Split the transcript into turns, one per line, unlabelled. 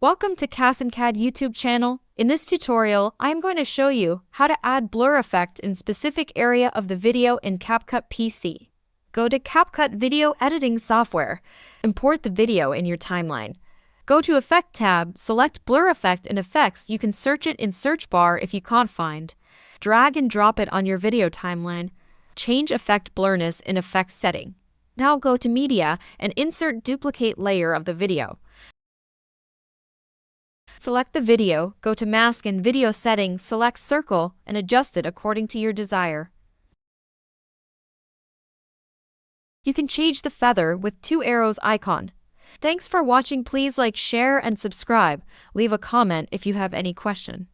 Welcome to QASIMcad YouTube channel. In this tutorial, I am going to show you how to add blur effect in specific area of the video in Capcut PC. Go to Capcut video editing software. Import the video in your timeline. Go to Effect tab, select blur effect in effects. You can search it in search bar if you can't find. Drag and drop it on your video timeline. Change effect blurriness in effect setting. Now go to media and insert duplicate layer of the video. Select the video, go to mask and video settings, select circle, and adjust it according to your desire. You can change the feather with 2 arrows icon. Thanks for watching. Please like, share, and subscribe. Leave a comment if you have any question.